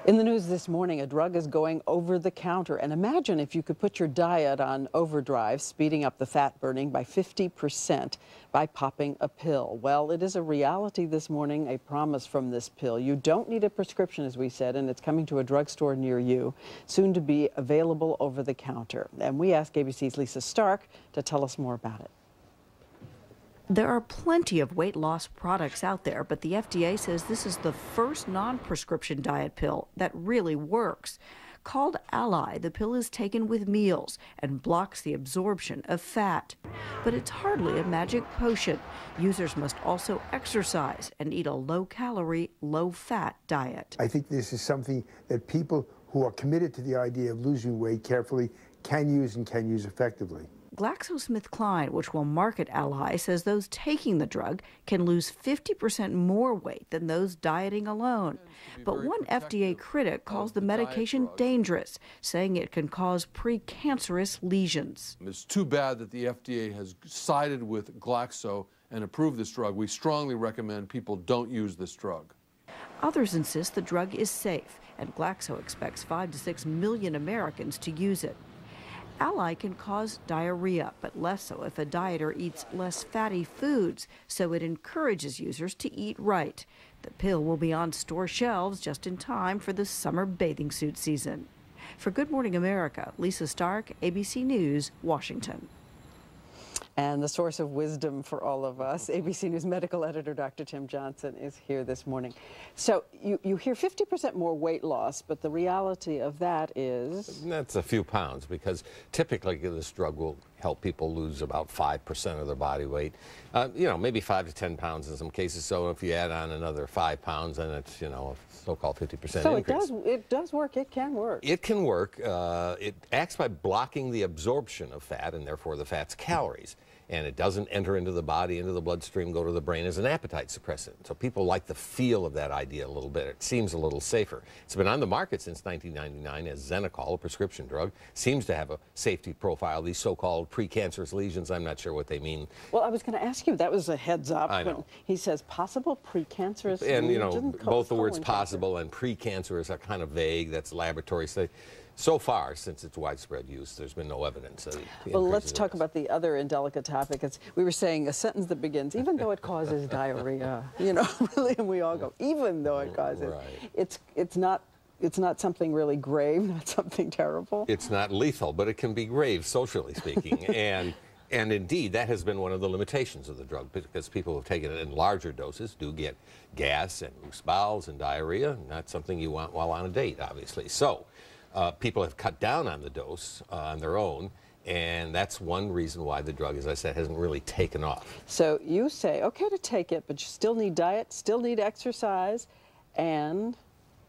In the news this morning, a drug is going over the counter. And imagine if you could put your diet on overdrive, speeding up the fat burning by 50% by popping a pill. Well, it is a reality this morning, a promise from this pill. You don't need a prescription, as we said, and it's coming to a drugstore near you, soon to be available over the counter. And we asked ABC's Lisa Stark to tell us more about it. There are plenty of weight loss products out there, but the FDA says this is the first non-prescription diet pill that really works. Called Ally, the pill is taken with meals and blocks the absorption of fat. But it's hardly a magic potion. Users must also exercise and eat a low-calorie, low-fat diet. I think this is something that people who are committed to the idea of losing weight carefully can use and can use effectively. GlaxoSmithKline, which will market Ally, says those taking the drug can lose 50% more weight than those dieting alone. But one FDA critic calls the medication dangerous, saying it can cause precancerous lesions. It's too bad that the FDA has sided with Glaxo and approved this drug. We strongly recommend people don't use this drug. Others insist the drug is safe, and Glaxo expects 5 to 6 million Americans to use it. Ally can cause diarrhea, but less so if a dieter eats less fatty foods, so it encourages users to eat right. The pill will be on store shelves just in time for the summer bathing suit season. For Good Morning America, Lisa Stark, ABC News, Washington. And the source of wisdom for all of us, ABC News medical editor Dr. Tim Johnson is here this morning. So you hear 50% more weight loss, but the reality of that is? That's a few pounds, because typically this drug will help people lose about 5% of their body weight. Maybe 5 to 10 pounds in some cases. So if you add on another 5 pounds, then it's, a so-called 50% so increase. it does work. It can work. It can work. It acts by blocking the absorption of fat, and therefore the fat's calories. And it doesn't enter into the body, into the bloodstream, go to the brain as an appetite suppressant. So people like the feel of that idea a little bit. It seems a little safer. It's been on the market since 1999 as Xenocol, a prescription drug. Seems to have a safety profile. These so-called precancerous lesions, I'm not sure what they mean. Well, I was going to ask you, that was a heads up. I know. When he says possible precancerous and, lesions. both the words possible and precancerous are kind of vague. That's laboratory study. So far, since its widespread use, there's been no evidence. Well, let's talk about the other indelicate topic. We were saying a sentence that begins, even though it causes diarrhea, really, and we all go, even though it causes, right. It's not something really grave, not something terrible. It's not lethal, but it can be grave, socially speaking. And indeed, that has been one of the limitations of the drug, because people who have taken it in larger doses do get gas and loose bowels and diarrhea, not something you want while on a date, obviously. So people have cut down on the dose on their own, and that's one reason why the drug, as I said, hasn't really taken off. So you say, okay to take it, but you still need diet, still need exercise, and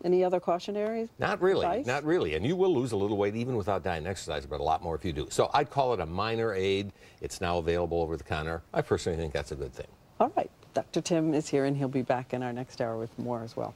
any other cautionary Not really, advice? not really. And you will lose a little weight even without diet and exercise, but a lot more if you do. So I'd call it a minor aid. It's now available over the counter. I personally think that's a good thing. All right. Dr. Tim is here, and he'll be back in our next hour with more as well.